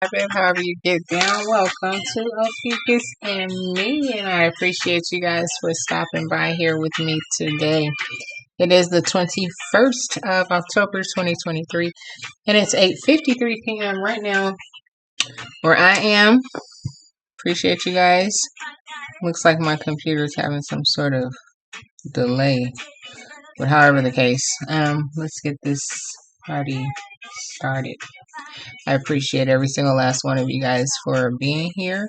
habit, however you get down. Welcome to Ophiuchus and me, and I appreciate you guys for stopping by here with me today. It is the 21st of October 2023, and it's 8:53 p.m. right now where I am. Appreciate you guys. Looks like my computer's having some sort of delay, but however the case, let's get this party started. I appreciate every single last one of you guys for being here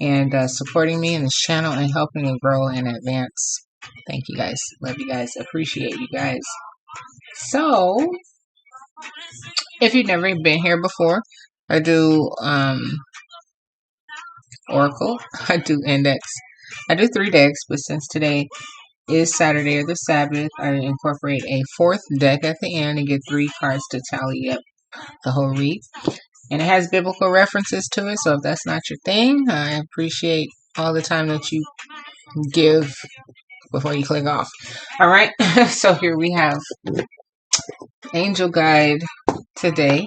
and supporting me in this channel and helping me grow and advance. Thank you guys. Love you guys. Appreciate you guys. So, if you've never been here before, I do Oracle. I do Index. I do 3 decks, but since today is Saturday or the Sabbath, I incorporate a 4th deck at the end and get 3 cards to tally up the whole read. And it has biblical references to it, so if that's not your thing, I appreciate all the time that you give before you click off. Alright, so here we have Angel Guide today.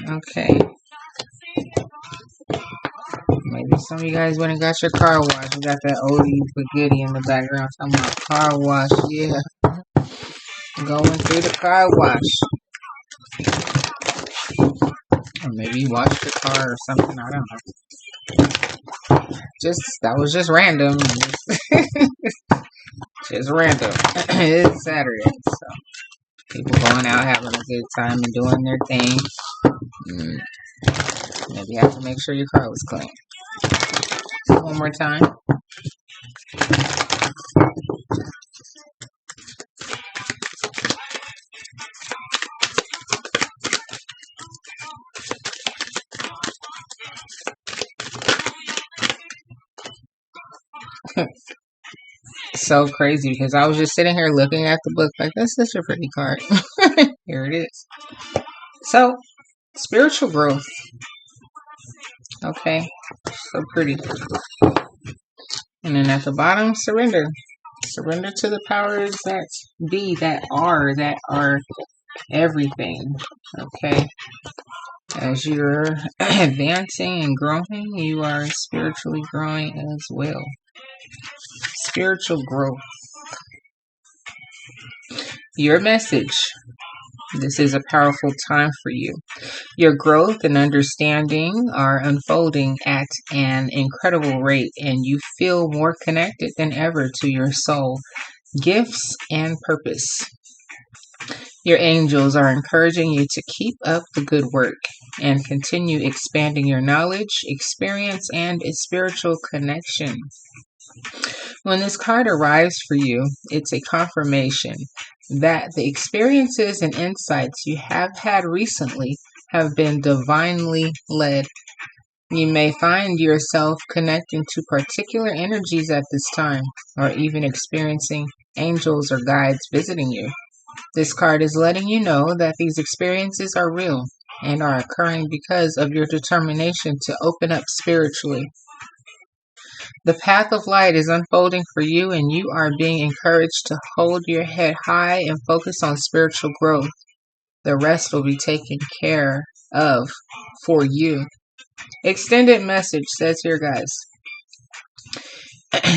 Okay. Maybe some of you guys went and got your car washed. We got that oldie but goodie in the background talking about car wash. Yeah. Going through the car wash. Or maybe you washed the car or something. I don't know. That was just random. Just random. It's Saturday, so people going out having a good time and doing their thing. Maybe you have to make sure your car was clean. One more time. So crazy because I was just sitting here looking at the book like, that's such a pretty card. Here it is. So, spiritual growth. Okay, so pretty. And then at the bottom, surrender. Surrender to the powers that be, that are everything. Okay. As you're advancing and growing, you are spiritually growing as well. Spiritual growth. Your message. This is a powerful time for you. Your growth and understanding are unfolding at an incredible rate, and you feel more connected than ever to your soul, gifts, and purpose. Your angels are encouraging you to keep up the good work and continue expanding your knowledge, experience, and spiritual connection. When this card arrives for you, it's a confirmation that the experiences and insights you have had recently have been divinely led. You may find yourself connecting to particular energies at this time, or even experiencing angels or guides visiting you. This card is letting you know that these experiences are real and are occurring because of your determination to open up spiritually. The path of light is unfolding for you, and you are being encouraged to hold your head high and focus on spiritual growth. The rest will be taken care of for you. Extended message says here, guys.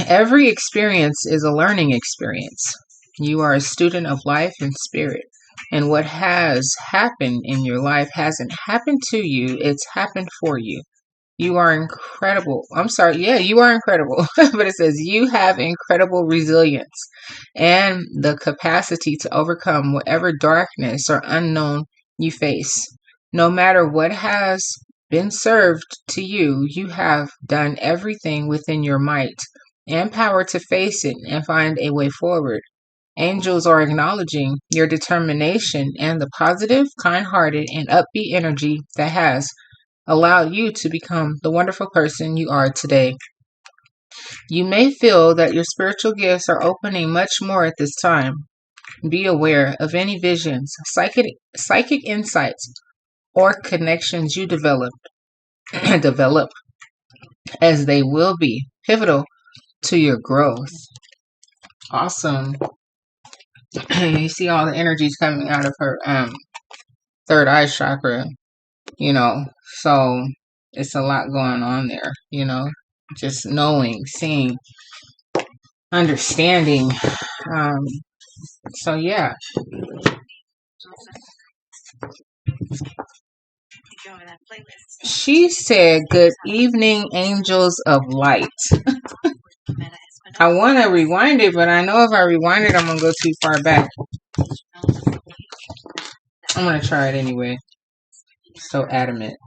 Every experience is a learning experience. You are a student of life and spirit. And what has happened in your life hasn't happened to you, it's happened for you. You are incredible. You are incredible. But it says you have incredible resilience and the capacity to overcome whatever darkness or unknown you face. No matter what has been served to you, you have done everything within your might and power to face it and find a way forward. Angels are acknowledging your determination and the positive, kind-hearted, and upbeat energy that has allowed you to become the wonderful person you are today. You may feel that your spiritual gifts are opening much more at this time. Be aware of any visions, psychic insights, or connections you develop, as they will be pivotal to your growth. Awesome. You see all the energies coming out of her third eye chakra. you know, so it's a lot going on there, you know, just knowing, seeing, understanding. Um, so yeah. She said, "Good evening, angels of light." I want to rewind it, but I know if I rewind it, I'm going to go too far back. I'm going to try it anyway. So adamant.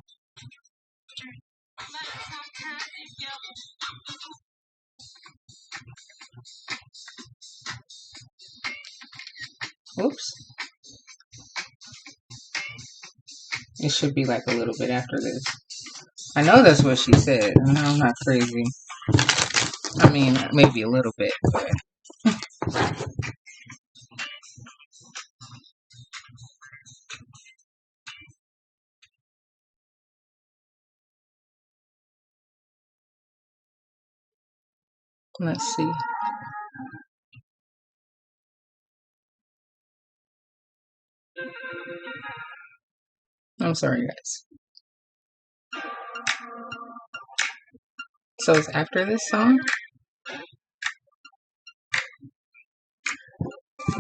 Oops. It should be like a little bit after this. I know that's what she said. I'm not crazy. I mean, maybe a little bit, but... Let's see. I'm sorry, guys. So it's after this song?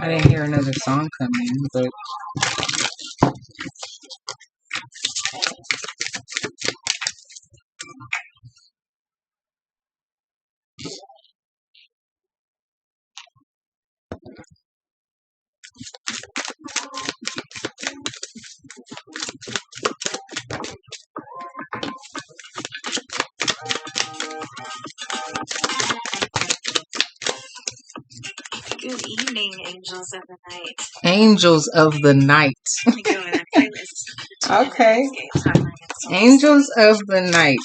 I didn't hear another song come in, but... Good evening, angels of the night. Angels of the night. Okay. Angels of the night.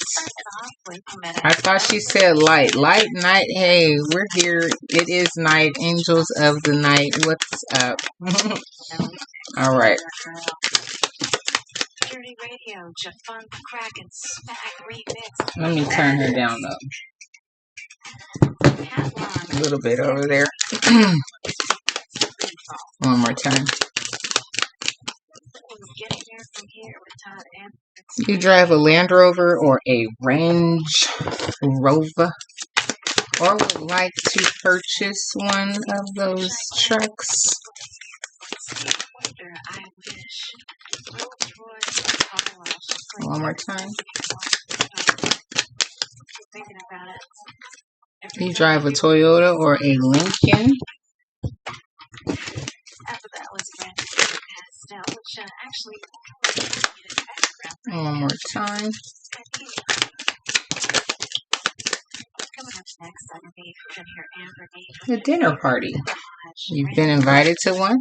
I thought she said light. Light, night. Hey, we're here. It is night. Angels of the night. What's up? All right. Let me turn her down a little bit over there. One more time. You drive a Land Rover or a Range Rover, or would like to purchase one of those trucks? One more time. You drive a Toyota or a Lincoln? One more time. A dinner party. You've been invited to one.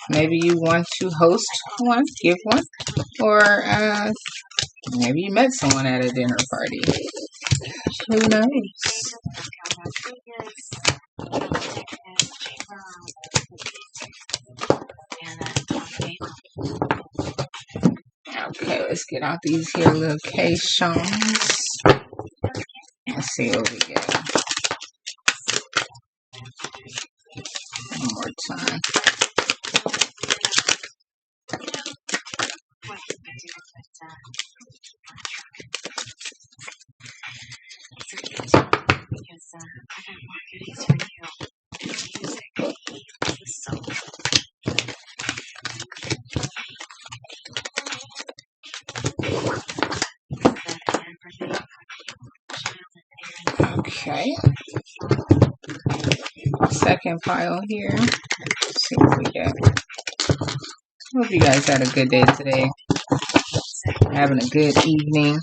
Maybe you want to host one, give one, or maybe you met someone at a dinner party. Who knows? Okay, let's get out these here locations. Let's see what we get. One more time. Okay. Second pile here. Let's see what we get. Hope you guys had a good day today. Having a good evening.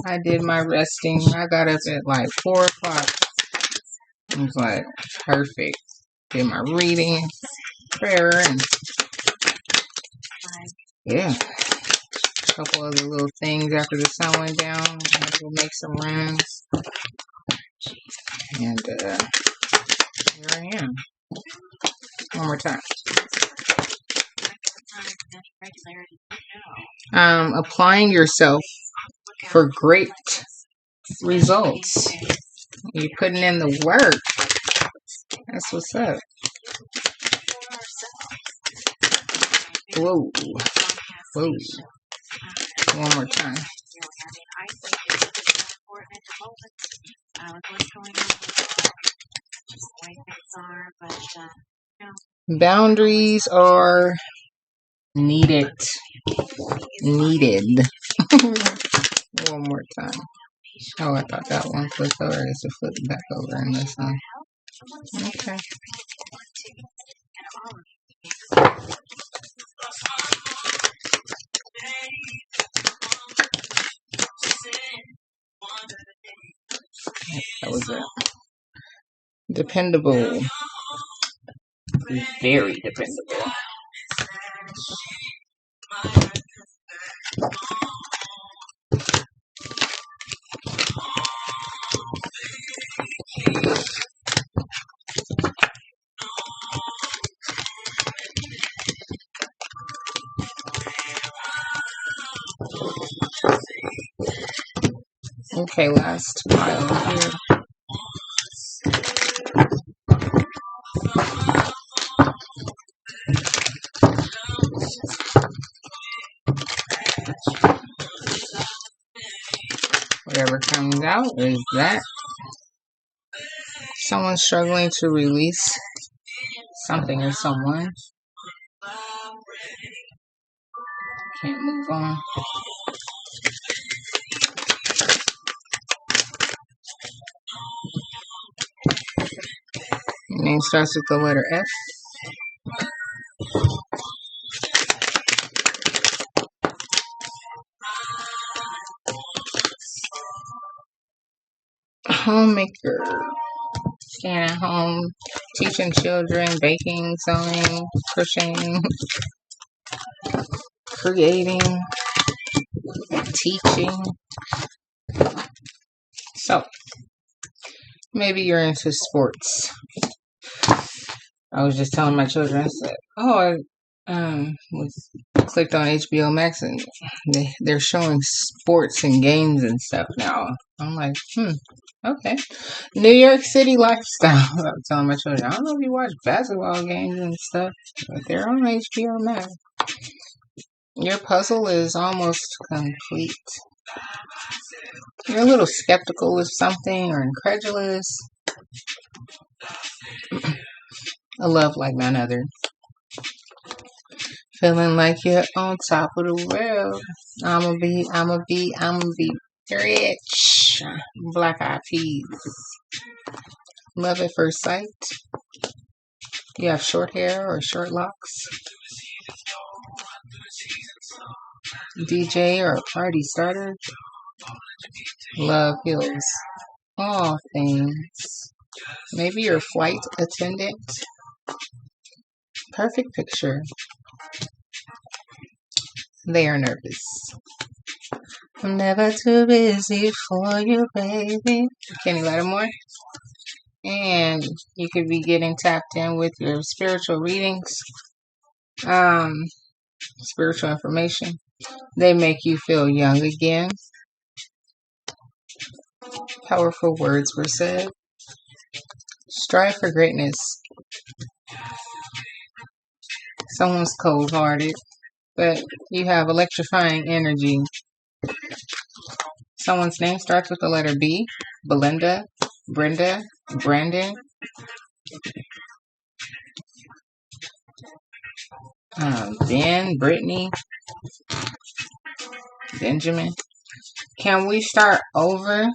I did my resting. I got up at like 4 o'clock. It was like perfect. Did my reading, prayer, and yeah. A couple other little things after the sun went down. I had to go make some runs. And here I am. One more time. Applying yourself for great results. You're putting in the work. That's what's up. Whoa. Whoa. One more time. I think it's important at the moment. What's going on with the way things are, but boundaries are needed. Needed. One more time. Oh, I thought that one flipped over. It's a flip back over in this one. Okay. That was it. Dependable. Very dependable. Okay, last pile here. Whatever comes out is that. Someone's struggling to release something or someone. Can't move on. Your name starts with the letter F. Homemaker. Staying at home, teaching children, baking, sewing, crocheting, creating, teaching. So, maybe you're into sports. I was just telling my children, I said, oh, I was clicked on HBO Max and they're showing sports and games and stuff now. I'm like, okay. New York City lifestyle. I was telling my children, I don't know if you watch basketball games and stuff, but they're on HBO Max. Your puzzle is almost complete. You're a little skeptical of something or incredulous. A love like none other. Feeling like you're on top of the world. I'ma be rich. Black Eyed Peas. Love at first sight. You have short hair or short locks. DJ or a party starter. Love heals all things. Maybe you're a flight attendant. Perfect picture. They are nervous. I'm never too busy for you, baby. Kenny Lattimore. And you could be getting tapped in with your spiritual readings, spiritual information. They make you feel young again. Powerful words were said. Strive for greatness. Someone's cold-hearted, but you have electrifying energy. Someone's name starts with the letter B. Belinda, Brenda, Brandon. Ben, Brittany, Benjamin. Can we start over?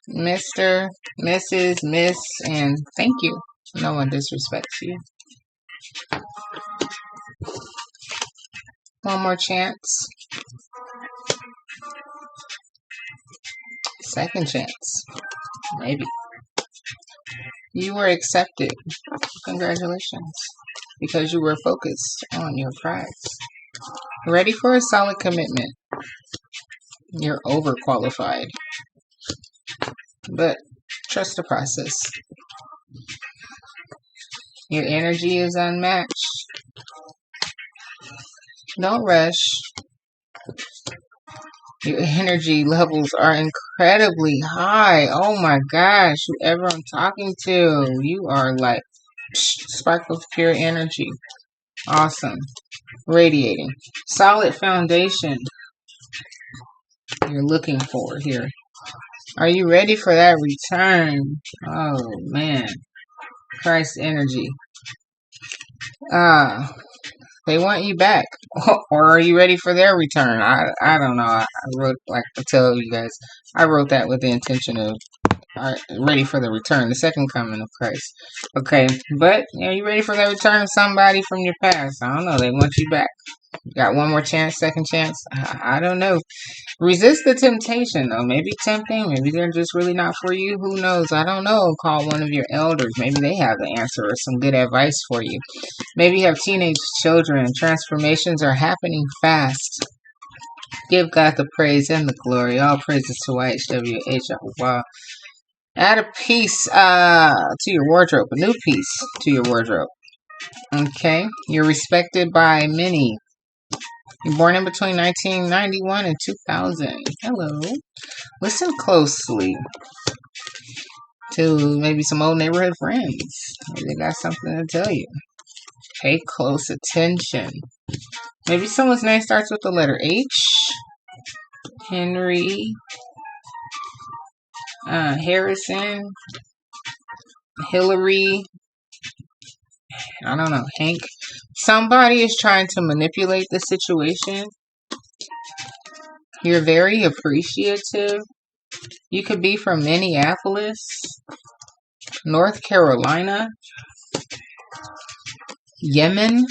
Mr., Mrs., Miss, and thank you. No one disrespects you. One more chance. Second chance. Maybe. You were accepted. Congratulations. Because you were focused on your prize. Ready for a solid commitment. You're overqualified. But trust the process. Your energy is unmatched. Don't rush. Your energy levels are incredibly high. Oh my gosh, whoever I'm talking to, you are like spark of pure energy. Awesome. radiating. Solid foundation you're looking for here. Are you ready for that return? Oh, man. Christ energy. They want you back. Or are you ready for their return? I don't know. I wrote, like I tell you guys, I wrote that with the intention of ready for the return, the second coming of Christ. Okay, but are you ready for the return of somebody from your past? I don't know. They want you back. You got one more chance, second chance? I don't know. Resist the temptation, though. Maybe tempting. Maybe they're just really not for you. Who knows? I don't know. Call one of your elders. Maybe they have the answer or some good advice for you. Maybe you have teenage children. Transformations are happening fast. Give God the praise and the glory. All praises to YHWH. Wow. Add a piece to your wardrobe. A new piece to your wardrobe. Okay. You're respected by many. You're born in between 1991 and 2000. Hello. Listen closely to maybe some old neighborhood friends. Maybe they got something to tell you. Pay close attention. Maybe someone's name starts with the letter H. Henry. Harrison. Hillary. I don't know. Hank. Somebody is trying to manipulate the situation. You're very appreciative. You could be from Minneapolis, North Carolina, Yemen,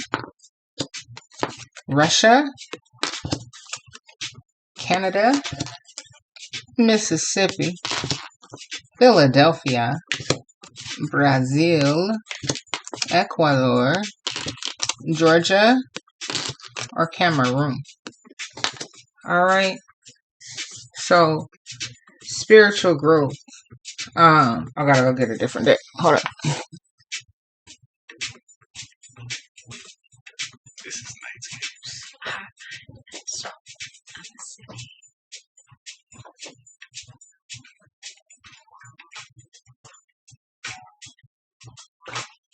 Russia, Canada, Mississippi, Philadelphia, Brazil, Ecuador, Georgia, or Cameroon. All right. So, spiritual growth. I gotta go get a different deck. Hold up.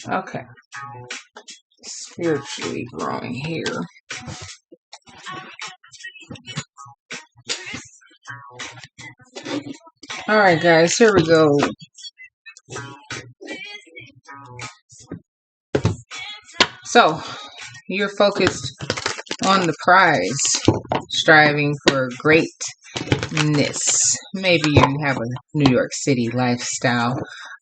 Okay. Spiritually growing here. Alright, guys, here we go. So, you're focused on the prize, striving for greatness. Maybe you have a New York City lifestyle,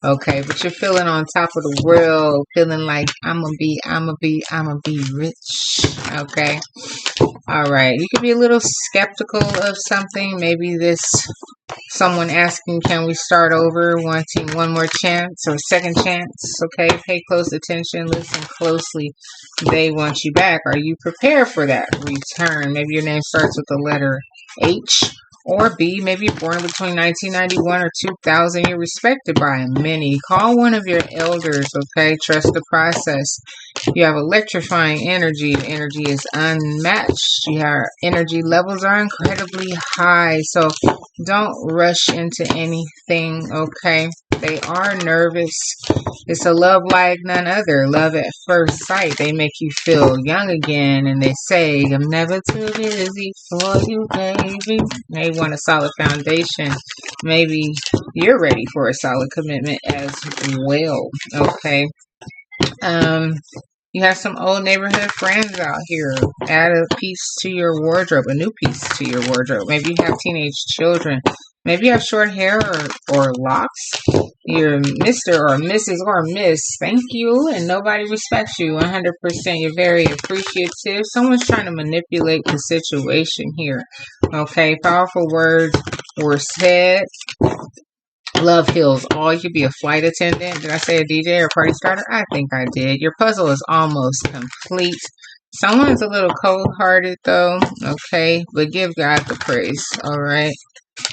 okay, but you're feeling on top of the world, feeling like I'ma be rich, okay. Alright, you could be a little skeptical of something. Maybe someone asking, can we start over, wanting one more chance or second chance, okay? Pay close attention, listen closely. They want you back. Are you prepared for that return? Maybe your name starts with the letter H or B. Maybe you're born between 1991 or 2000. You're respected by many. Call one of your elders, okay? Trust the process. You have electrifying energy. The energy is unmatched. Your energy levels are incredibly high. So don't rush into anything, okay? They are nervous. It's a love like none other. Love at first sight. They make you feel young again. And they say, I'm never too busy for you, baby. They want a solid foundation. Maybe you're ready for a solid commitment as well, okay? You have some old neighborhood friends out here. Add a piece to your wardrobe, a new piece to your wardrobe. Maybe you have teenage children. Maybe you have short hair or locks. You're Mr. or Mrs. or Miss. Thank you, and nobody respects you 100%. You're very appreciative. Someone's trying to manipulate the situation here. Okay, powerful words were said. Love heals all. You could be a flight attendant. Did I say a DJ or party starter? I think I did. Your puzzle is almost complete. Someone's a little cold-hearted, though. Okay, but give God the praise. All right.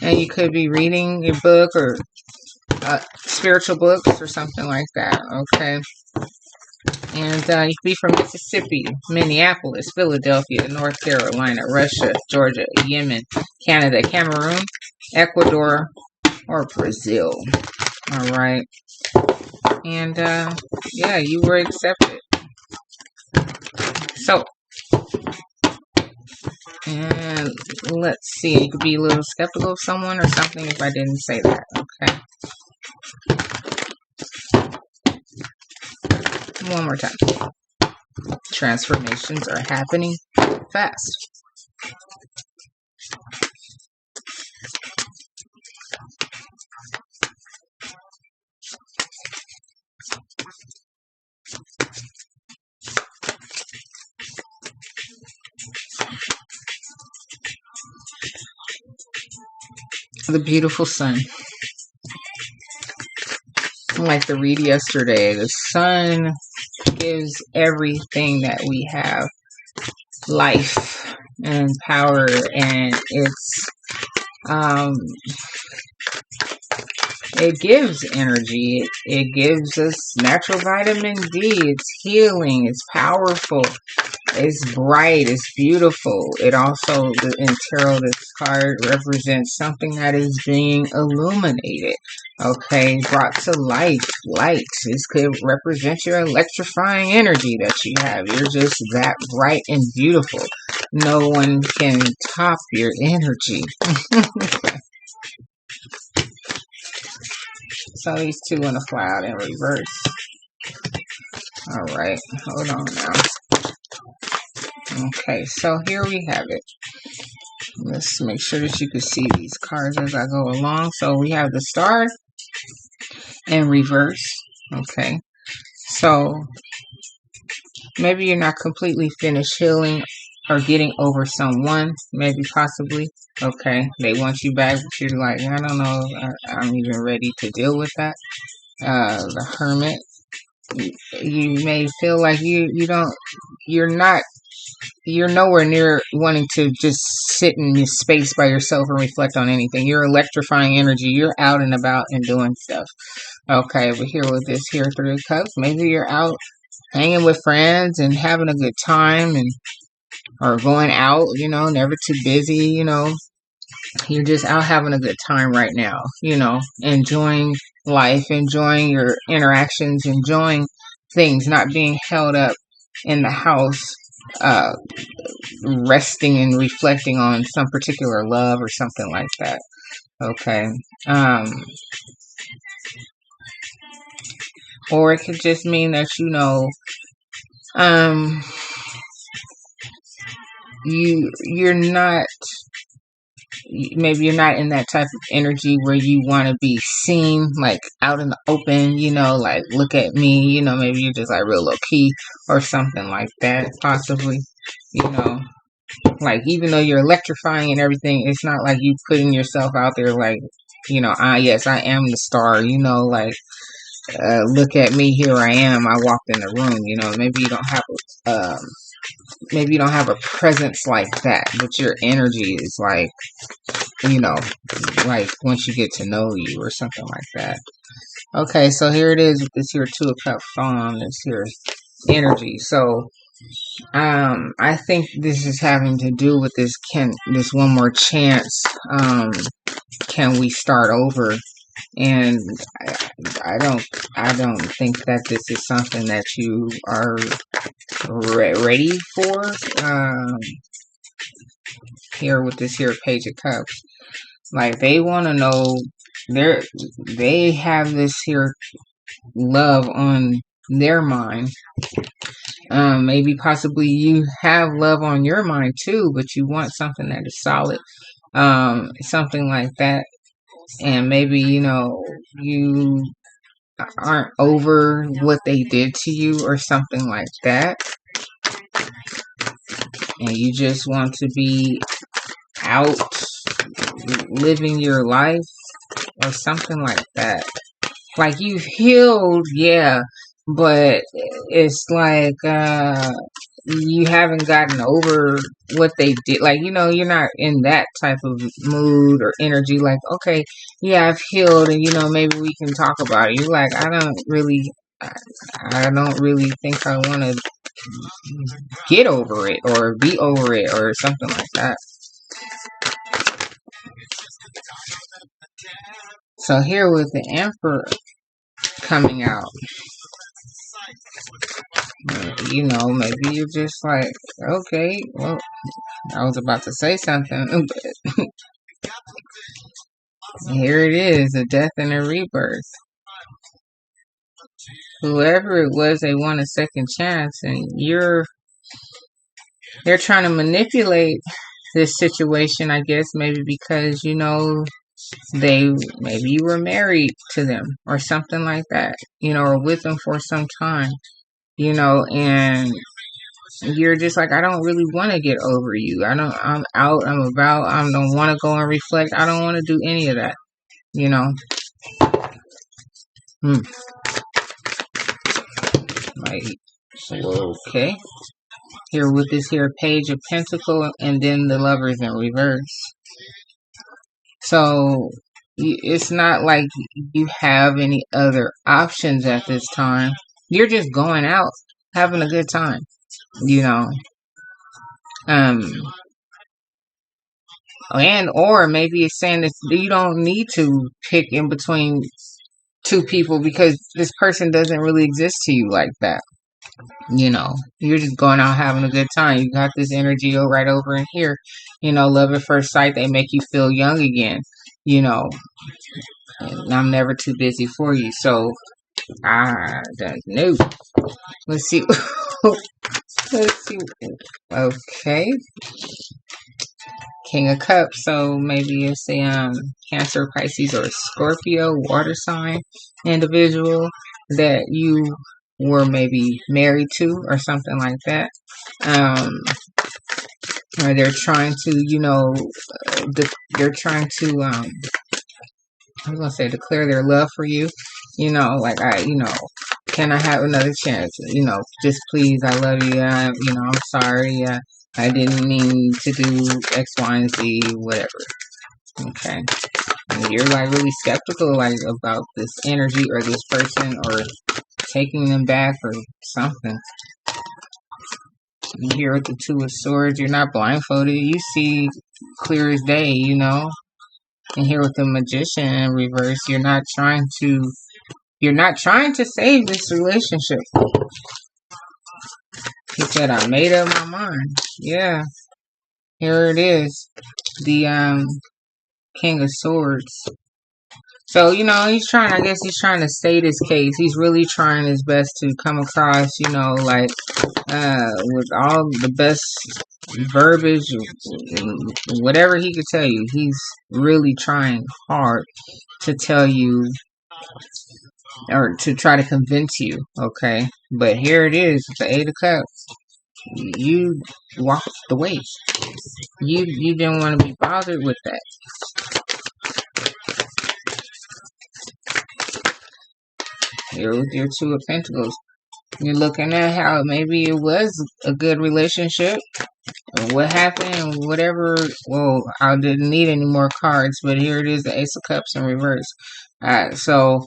And you could be reading your book or spiritual books or something like that. Okay. And you could be from Mississippi, Minneapolis, Philadelphia, North Carolina, Russia, Georgia, Yemen, Canada, Cameroon, Ecuador, or Brazil. All right. And yeah, you were accepted. So And let's see, you could be a little skeptical of someone or something if I didn't say that. Okay. One more time. Transformations are happening fast. The beautiful sun. Like the read yesterday, the sun gives everything that we have life and power, and um, it gives energy. It gives us natural vitamin D. It's healing. It's powerful. It's bright. It's beautiful. It also, in tarot, this card represents something that is being illuminated. Okay, brought to life. Light. This could represent your electrifying energy that you have. You're just that bright and beautiful. No one can top your energy. So these two want to fly out in reverse. All right, hold on now. Okay, so here we have it. Let's make sure that you can see these cards as I go along. So we have the Star in reverse. Okay, so maybe you're not completely finished healing or getting over someone, maybe possibly. Okay, they want you back, but you're like, I don't know, I'm even ready to deal with that. The Hermit. You may feel like you're nowhere near wanting to just sit in this space by yourself and reflect on anything. You're electrifying energy. You're out and about and doing stuff. Okay, but here with this here Three of Cups, maybe you're out hanging with friends and having a good time, and or going out, never too busy, you're just out having a good time right now, enjoying life, enjoying your interactions, enjoying things, not being held up in the house, uh, resting and reflecting on some particular love or something like that. Okay. Or it could just mean that, um, you're not, maybe you're not in that type of energy where you want to be seen, like out in the open, like look at me, maybe you're just like real low key or something like that, possibly, like even though you're electrifying and everything, it's not like you putting yourself out there like, yes, I am the star, like, look at me, here I am, I walked in the room, maybe you don't have a presence like that, but your energy is like, like once you get to know you or something like that. Okay, so here it is with this here Two of Cups on this here energy. So I think this is having to do with this one more chance, can we start over? And I don't think that this is something that you are ready for. Here with this here Page of Cups, like they want to know, they have this here love on their mind. Maybe possibly you have love on your mind too, but you want something that is solid, something like that. And maybe you aren't over what they did to you or something like that, and you just want to be out living your life or something like that. Like you've healed, yeah, but it's like you haven't gotten over what they did. Like, you're not in that type of mood or energy. Like, okay, yeah, I've healed, and maybe we can talk about it. You're like, I don't really think I want to get over it or be over it or something like that. So here with the Emperor coming out, You know, maybe you're just like, okay, well, I was about to say something, but here it is, a death and a rebirth. Whoever it was, they want a second chance, and they're trying to manipulate this situation, I guess, maybe because, you know, maybe you were married to them or something like that, you know, or with them for some time, you know, and you're just like, I don't really want to get over you. I'm out, I'm about, I don't want to go and reflect. I don't want to do any of that, you know. Hmm. Like, okay. Here with this here Page of Pentacle and then the Lovers in reverse. So it's not like you have any other options at this time. You're just going out, having a good time, you know. Um, and or maybe it's saying that you don't need to pick in between two people because this person doesn't really exist to you like that. You know, you're just going out having a good time. You got this energy right over in here. You know, love at first sight. They make you feel young again. You know, and I'm never too busy for you. So I don't know. Let's see. Let's see. Okay, King of Cups. So maybe it's a Cancer, Pisces, or Scorpio water sign individual that you were maybe married to or something like that. Um, or they're trying to, you know, they're trying to, I was gonna say declare their love for you. You know, like you know, can I have another chance? You know, just please, I love you. You know, I'm sorry. I didn't mean to do X, Y, and Z, whatever. Okay. And you're like really skeptical, like about this energy or this person or taking them back or something. And here with the Two of Swords, you're not blindfolded. You see clear as day, you know. And here with the Magician in reverse, you're not trying to save this relationship. He said, I made up my mind. Yeah. Here it is. The King of Swords. So, you know, I guess he's trying to state his case. He's really trying his best to come across, you know, like, with all the best verbiage, whatever he could tell you. He's really trying hard to tell you or to try to convince you, okay? But here it is, the Eight of Cups. You walked away. You didn't want to be bothered with that. Here with your Two of Pentacles. You're looking at how maybe it was a good relationship. What happened, whatever. Well, I didn't need any more cards, but here it is, the Ace of Cups in reverse. So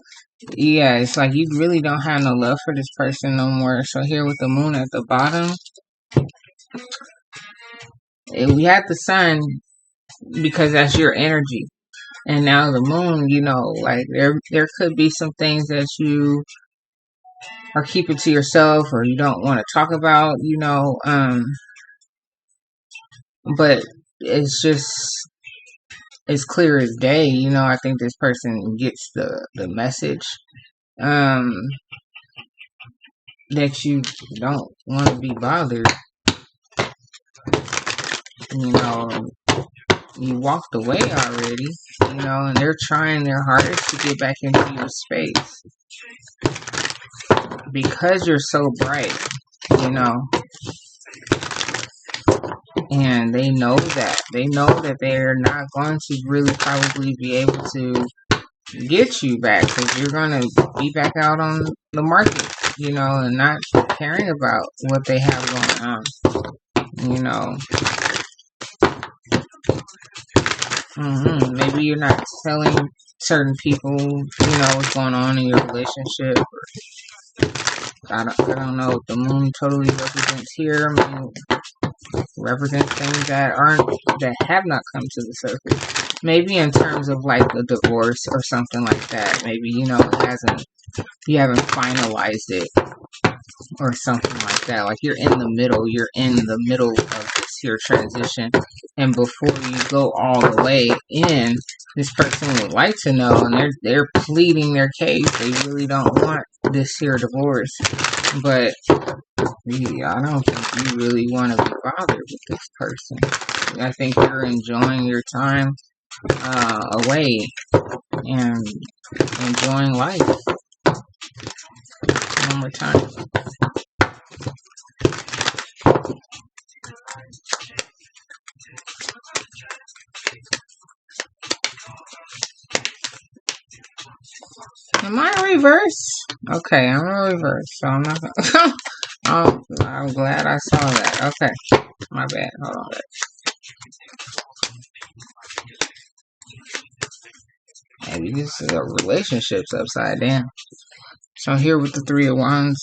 yeah, it's like you really don't have no love for this person no more. So here with the Moon at the bottom, we had the Sun because that's your energy, and now the Moon. You know, like there could be some things that you are keeping to yourself or you don't want to talk about. You know, but it's clear as day. You know, I think this person gets the message. Um, that you don't want to be bothered. You know, you walked away already, you know, and they're trying their hardest to get back into your space because you're so bright, you know, and they know that. They know that they're not going to really probably be able to get you back because you're going to be back out on the market, you know, and not caring about what they have going on, you know. Maybe you're not telling certain people, you know, what's going on in your relationship. I don't know what the Moon totally represents here. I mean, represents things that have not come to the surface. Maybe in terms of like a divorce or something like that. Maybe, you know, you haven't finalized it. or something like that. Like you're in the middle. You're in the middle of this here transition. And before you go all the way in, this person would like to know, and they're pleading their case. They really don't want this here divorce. But yeah, I don't think you really want to be bothered with this person. I think you're enjoying your time away and enjoying life. One more time. Am I in reverse? Okay, I'm in reverse, so I'm not gonna. I'm glad I saw that. Okay, my bad. Hold on. Maybe this is a relationship's upside down. So here with the Three of Wands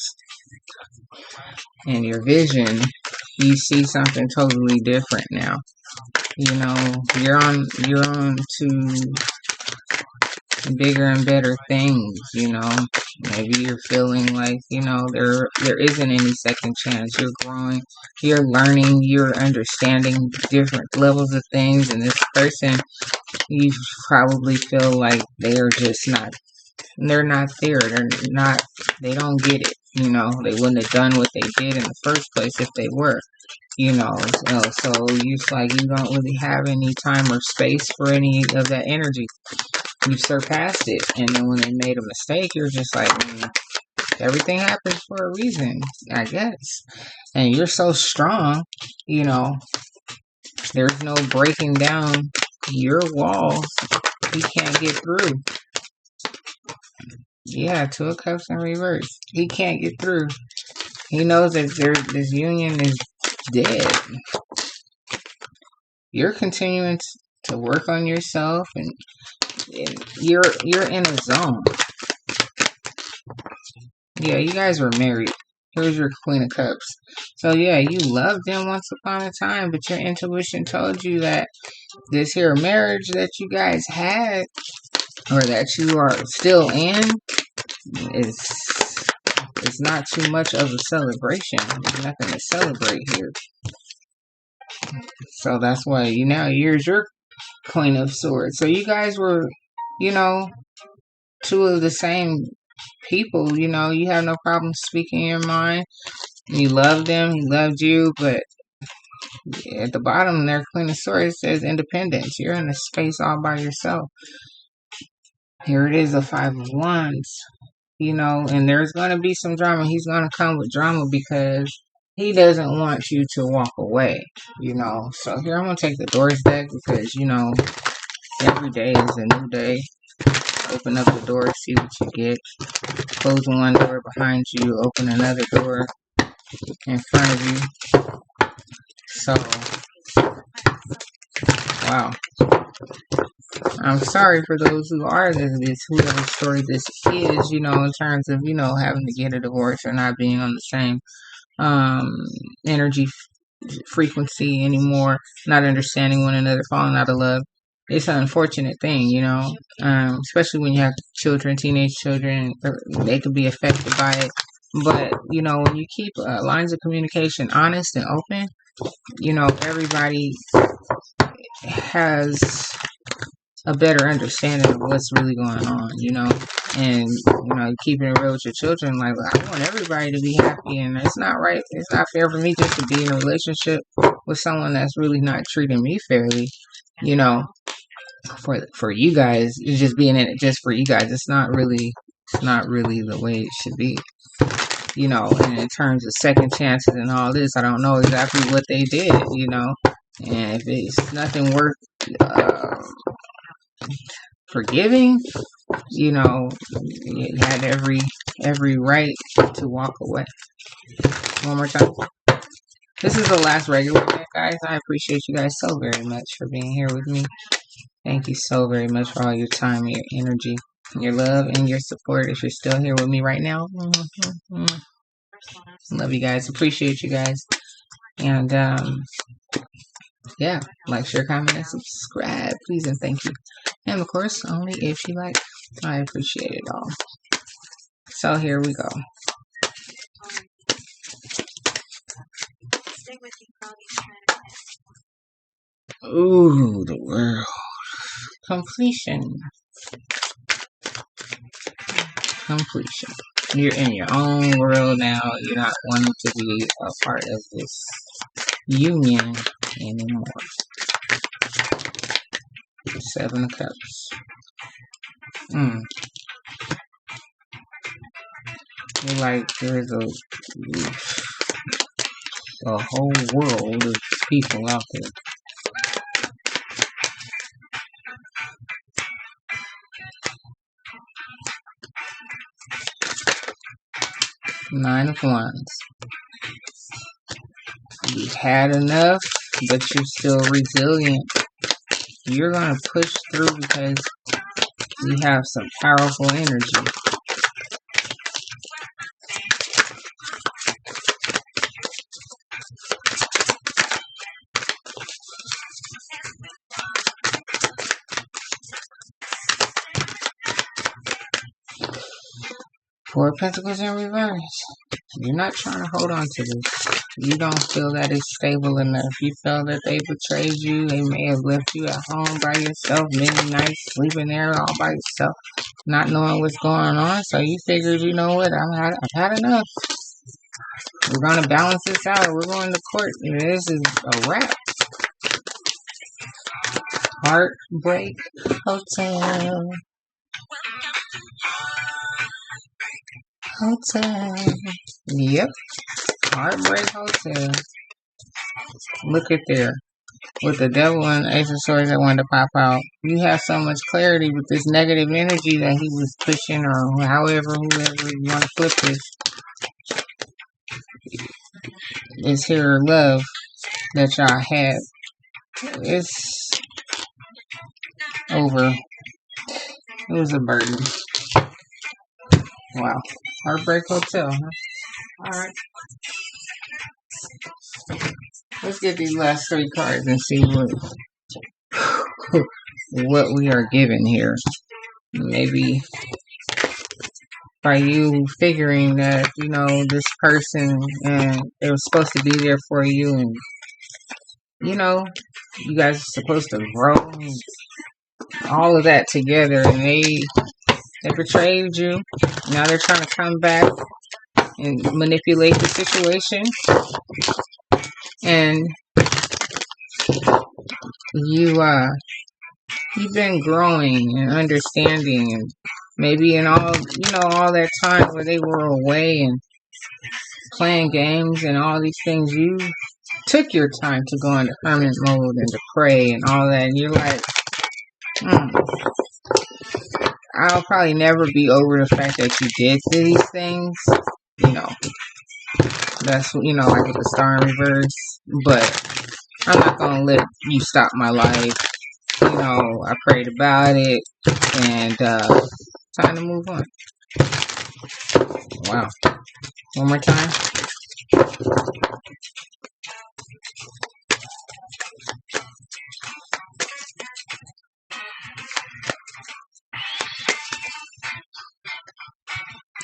and your vision, you see something totally different now. You know, you're on to bigger and better things, you know. Maybe you're feeling like, you know, there isn't any second chance. You're growing, you're learning, you're understanding different levels of things, and this person, you probably feel like they're just not, they're not there. They don't get it, you know. They wouldn't have done what they did in the first place if they were. You know, so it's like you don't really have any time or space for any of that energy. You surpassed it, and then when they made a mistake, you're just like, everything happens for a reason, I guess. And you're so strong, you know, there's no breaking down your walls. He can't get through. Yeah, Two of Cups in reverse. He can't get through. He knows that this union is dead. You're continuing to work on yourself, and you're in a zone. Yeah, you guys were married. Here's your Queen of Cups. So yeah, you loved him once upon a time, but your intuition told you that this here marriage that you guys had, or that you are still in, is not too much of a celebration. There's nothing to celebrate here. So that's why here's your Queen of Swords. So you guys were, you know, two of the same people. You know, you have no problem speaking your mind. You loved him, he loved you, but at the bottom there, Queen of Swords says independence. You're in a space all by yourself. Here it is, a Five of Wands. You know, and there's going to be some drama. He's going to come with drama because he doesn't want you to walk away, you know. So here, I'm going to take the Doors deck because, you know, every day is a new day. Open up the door, see what you get. Close one door behind you, open another door in front of you. So, wow. I'm sorry for those who are whoever story this is, you know, in terms of, you know, having to get a divorce or not being on the same energy frequency anymore, not understanding one another, falling out of love. It's an unfortunate thing, you know, especially when you have children, teenage children, they could be affected by it. But, you know, when you keep lines of communication honest and open, you know, everybody has a better understanding of what's really going on, you know, and, you know, keeping it real with your children. Like, I want everybody to be happy, and it's not right. It's not fair for me just to be in a relationship with someone that's really not treating me fairly, you know. For you guys, it's just being in it just for you guys. It's not really the way it should be, you know. And in terms of second chances and all this, I don't know exactly what they did, you know. And if it's nothing worth forgiving, you know, you had every right to walk away. One more time. This is the last regular deck, guys. I appreciate you guys so very much for being here with me. Thank you so very much for all your time and your energy, your love, and your support. If you're still here with me right now, love you guys. Appreciate you guys. And yeah, like, share, comment, and subscribe, please, and thank you. And of course, only if you like. I appreciate it all. So here we go. stay with you for all these planets. Ooh, the world. Completion. Completion. You're in your own world now. You're not wanting to be a part of this union anymore. Seven of Cups. You're like there's a whole world of people out there. Nine of Wands. You've had enough, but you're still resilient. You're going to push through because you have some powerful energy. Four of Pentacles in reverse. You're not trying to hold on to this. You don't feel that it's stable enough. You feel that they betrayed you. They may have left you at home by yourself, many nights sleeping there all by yourself, not knowing what's going on. So you figured, you know what, I've had enough. We're going to balance this out. We're going to court. This is a wrap. Heartbreak Hotel. Yep. Heartbreak Hotel. Look at there. With the devil and Ace of Swords that wanted to pop out. You have so much clarity with this negative energy that he was pushing, or however, whoever you want to flip this here love that y'all had. It's over. It was a burden. Wow. Heartbreak Hotel, huh? Alright. Let's get these last three cards and see what we are given here. Maybe by you figuring that, you know, this person and they were supposed to be there for you, and you know, you guys are supposed to grow and all of that together, and they betrayed you. Now they're trying to come back and manipulate the situation, and you've been growing and understanding, and maybe in all, you know, all that time where they were away and playing games and all these things, you took your time to go into hermit mode and to pray and all that, and you're like, I'll probably never be over the fact that you did these things, you know, that's, you know, like with the star in reverse, but I'm not gonna let you stop my life. You know, I prayed about it, and time to move on. Wow. One more time.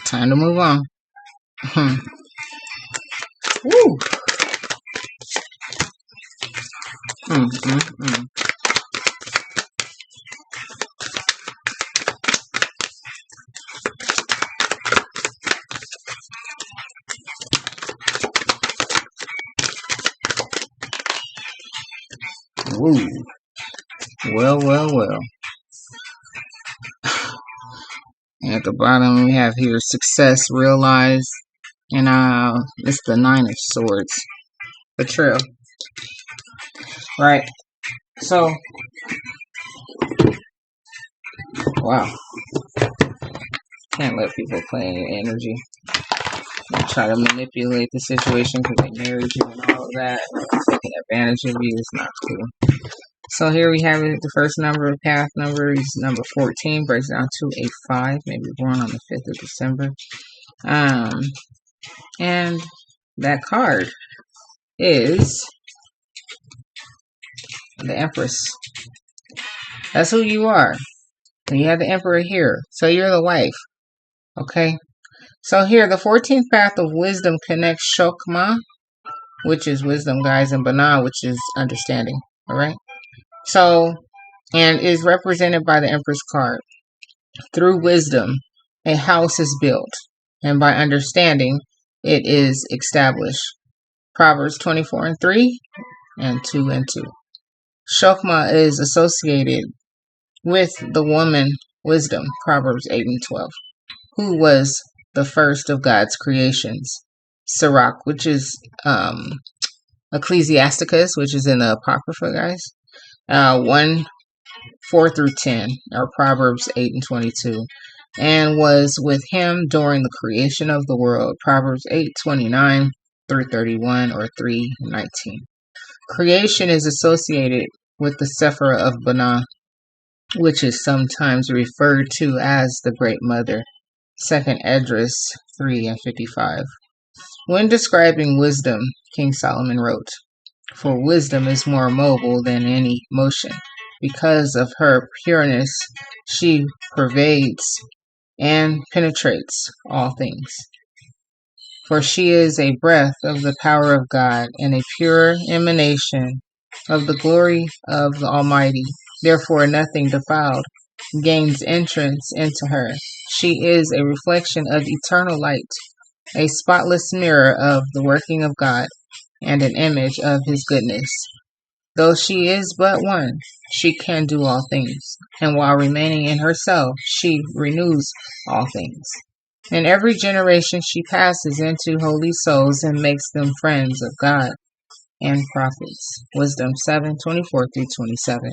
Time to move on. Woo. Woo. Well. And at the bottom we have here success realized, and it's the Nine of Swords. Betrayal. Right. So, wow. Can't let people play in your energy and try to manipulate the situation because they married you and all of that, and taking advantage of you is not cool. So here we have it. The first number of path number is number 14, breaks down to a 5, maybe born on the 5th of December. And that card is the Empress. That's who you are. And you have the Emperor here. So you're the wife. Okay? So here, the 14th path of wisdom connects Shokma which is wisdom, guys, and Bana, which is understanding. All right. So, and is represented by the Empress card. Through wisdom, a house is built, and by understanding, it is established. Proverbs 24:3 and 2:2. Shokma is associated with the woman wisdom, Proverbs 8:12, who was the first of God's creations. Sirach, which is Ecclesiasticus, which is in the Apocrypha, guys. 1:4-10, or Proverbs 8:22, and was with him during the creation of the world, Proverbs 8:29-31, or 3:19. Creation is associated with the Sephirah of Bana, which is sometimes referred to as the Great Mother, 2nd Esdras 3:55. When describing wisdom, King Solomon wrote, "For wisdom is more mobile than any motion. Because of her pureness, she pervades and penetrates all things. For she is a breath of the power of God and a pure emanation of the glory of the Almighty. Therefore nothing defiled gains entrance into her. She is a reflection of eternal light, a spotless mirror of the working of God, and an image of his goodness. Though she is but one, she can do all things, and while remaining in herself, she renews all things. In every generation she passes into holy souls and makes them friends of God and prophets." Wisdom 7:24-27.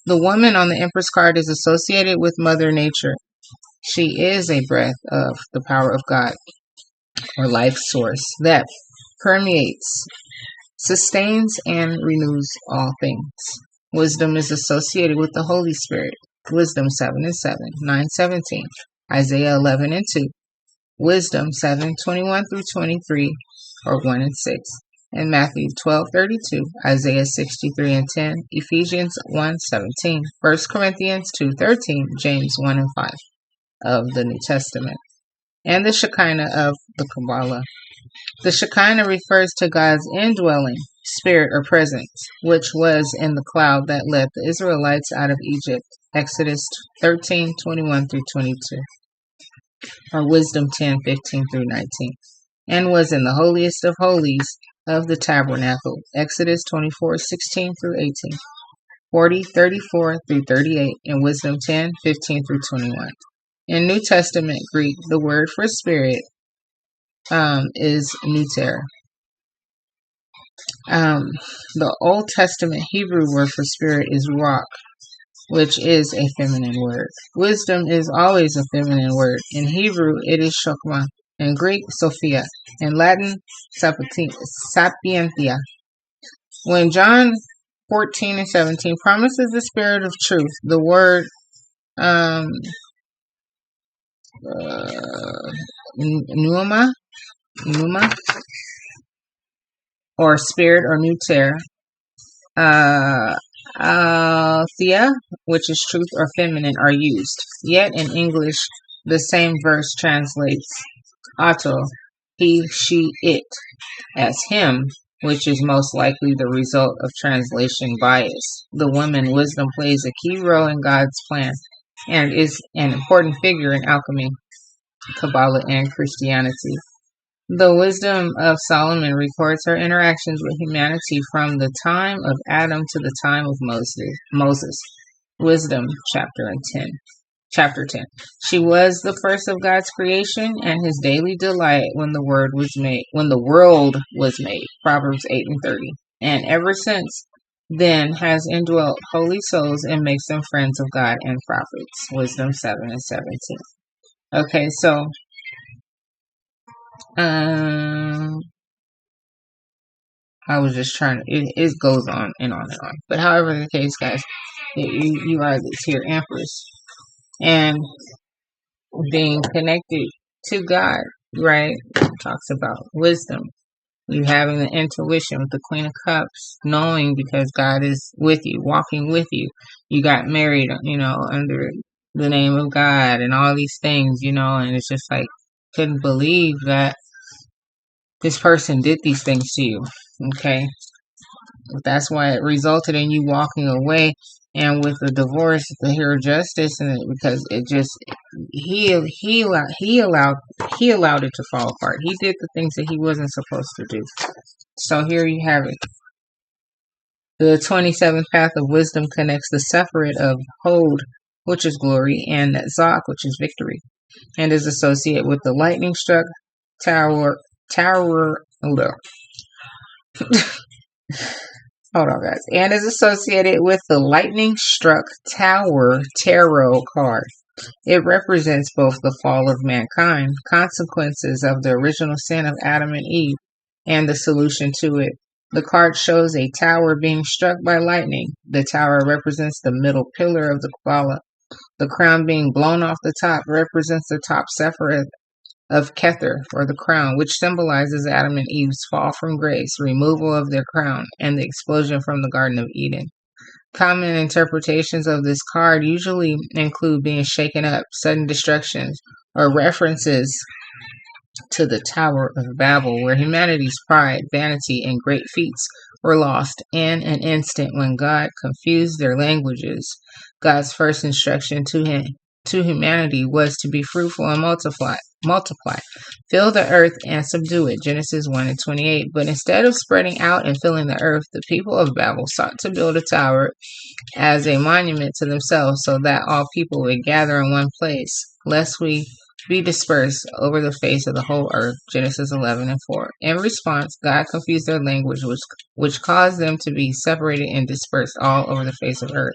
The woman on the Empress card is associated with Mother Nature. She is a breath of the power of God, or life source, that permeates, sustains, and renews all things. Wisdom is associated with the Holy Spirit. Wisdom 7:7, 9:17, Isaiah 11:2, Wisdom 7:21-23, or 1:6, and Matthew 12:32, Isaiah 63:10, Ephesians 1:17, 1 Corinthians 2:13, James 1:5 of the New Testament. And the Shekinah of the Kabbalah. The Shekinah refers to God's indwelling spirit or presence, which was in the cloud that led the Israelites out of Egypt. Exodus 13:21-22, or Wisdom 10:15-19, and was in the holiest of holies of the tabernacle. Exodus 24:16-18, 40:34-38, and Wisdom 10:15-21. In New Testament Greek, the word for spirit is neuter. The Old Testament Hebrew word for spirit is ruach, which is a feminine word. Wisdom is always a feminine word. In Hebrew, it is shokma. In Greek, sophia. In Latin, sapientia. When John 14:17 promises the spirit of truth, the word pneuma, or spirit, or neuter, althea, which is truth or feminine, are used. Yet in English, the same verse translates auto, he, she, it, as him, which is most likely the result of translation bias. The woman wisdom plays a key role in God's plan and is an important figure in alchemy, Kabbalah, and Christianity. The Wisdom of Solomon records her interactions with humanity from the time of Adam to the time of Moses. Wisdom, chapter 10. She was the first of God's creation and his daily delight when the world was made. Proverbs 8:30. And ever since then has indwelt holy souls and makes them friends of God and prophets. Wisdom 7:17. Okay, so I was just trying to, it goes on and on and on. But however the case, guys, you are this here Empress. And being connected to God, right? It talks about wisdom. You having the intuition with the Queen of Cups, knowing because God is with you, walking with you. You got married, under the name of God and all these things, and it's just like, couldn't believe that this person did these things to you. Okay, that's why it resulted in you walking away. And with the divorce, the hero justice, and because it just he allowed it to fall apart. He did the things that he wasn't supposed to do. So here you have it. The 27th path of wisdom connects the separate of Hod, which is glory, and Zok, which is victory, and is associated with the lightning struck tower. Hold on, guys. And is associated with the lightning struck tower tarot card. It represents both the fall of mankind, consequences of the original sin of Adam and Eve, and the solution to it. The card shows a tower being struck by lightning. The tower represents the middle pillar of the Kabbalah. The crown being blown off the top represents the top separate of Kether, or the crown, which symbolizes Adam and Eve's fall from grace, removal of their crown, and the explosion from the Garden of Eden. Common interpretations of this card usually include being shaken up, sudden destructions, or references to the Tower of Babel, where humanity's pride, vanity, and great feats were lost in an instant when God confused their languages. God's first instruction to humanity was to be fruitful and multiply, fill the earth and subdue it, Genesis 1 and 28. But instead of spreading out and filling the earth, the people of Babel sought to build a tower as a monument to themselves so that all people would gather in one place, lest we be dispersed over the face of the whole earth, Genesis 11 and 4. In response, God confused their language, which caused them to be separated and dispersed all over the face of earth,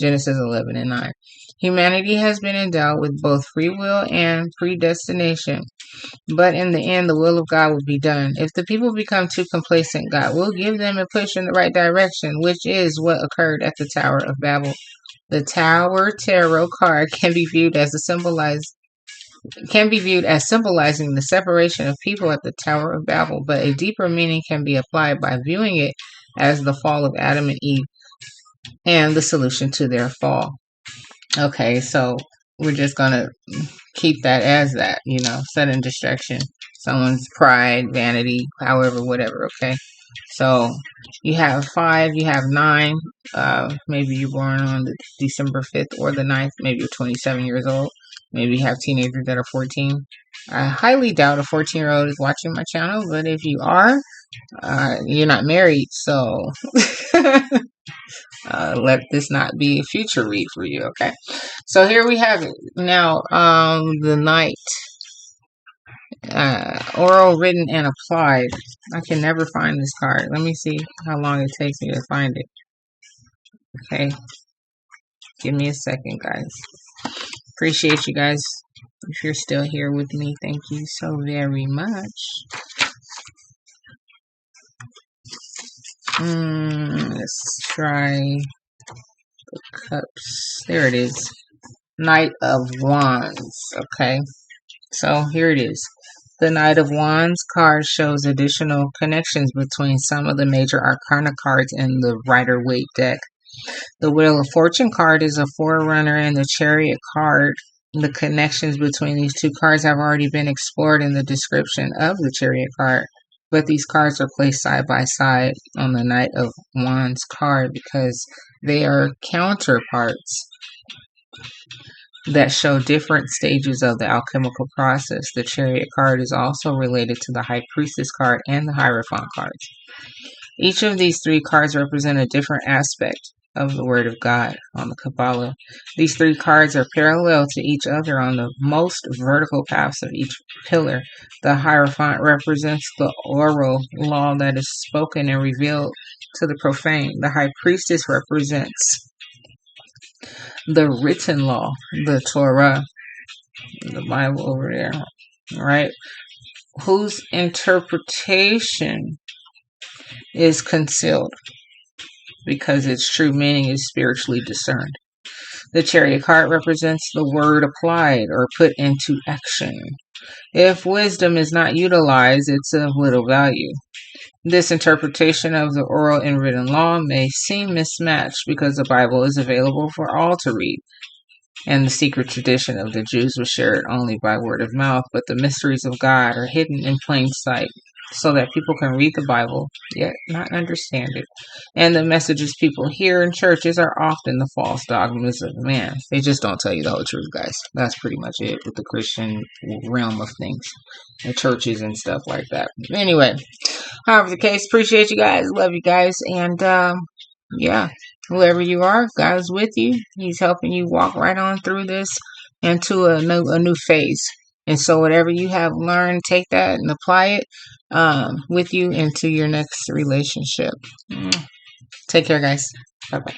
Genesis 11 and 9. Humanity has been endowed with both free will and predestination, but in the end, the will of God will be done. If the people become too complacent, God will give them a push in the right direction, which is what occurred at the Tower of Babel. The Tower Tarot card can be viewed as symbolizing the separation of people at the Tower of Babel, but a deeper meaning can be applied by viewing it as the fall of Adam and Eve and the solution to their fall. Okay, so we're just going to keep that as that, sudden distraction, someone's pride, vanity, however, whatever, okay? So you have 5, you have 9, maybe you're born on the December 5th or the 9th, maybe you're 27 years old, maybe you have teenagers that are 14. I highly doubt a 14-year-old is watching my channel, but if you are, you're not married, so let this not be a future read for you, okay? So here we have it. Now, the night. Oral, written, and applied. I can never find this card. Let me see how long it takes me to find it. Okay. Give me a second, guys. Appreciate you guys. If you're still here with me, thank you so very much. Let's try the cups. There it is. Knight of Wands. Okay. So here it is. The Knight of Wands card shows additional connections between some of the major arcana cards in the Rider-Waite deck. The Wheel of Fortune card is a forerunner, and the Chariot card. The connections between these two cards have already been explored in the description of the Chariot card, but these cards are placed side by side on the Knight of Wands card because they are counterparts that show different stages of the alchemical process. The Chariot card is also related to the High Priestess card and the Hierophant cards. Each of these 3 cards represent a different aspect of the Word of God on the Kabbalah. These 3 cards are parallel to each other on the most vertical paths of each pillar. The Hierophant represents the oral law that is spoken and revealed to the profane. The High Priestess represents the written law, the Torah, the Bible over there, right? Whose interpretation is concealed because its true meaning is spiritually discerned. The Chariot card represents the word applied or put into action. If wisdom is not utilized, it's of little value. This interpretation of the oral and written law may seem mismatched because the Bible is available for all to read, and the secret tradition of the Jews was shared only by word of mouth, but the mysteries of God are hidden in plain sight. so that people can read the Bible yet not understand it. And the messages people hear in churches are often the false dogmas of man. They just don't tell you the whole truth, guys. That's pretty much it with the Christian realm of things, the churches and stuff like that. Anyway, however the case, appreciate you guys, love you guys, and yeah, whoever you are, God is with you. He's helping you walk right on through this into a new phase. And so whatever you have learned, take that and apply it with you into your next relationship. Take care, guys. Bye bye.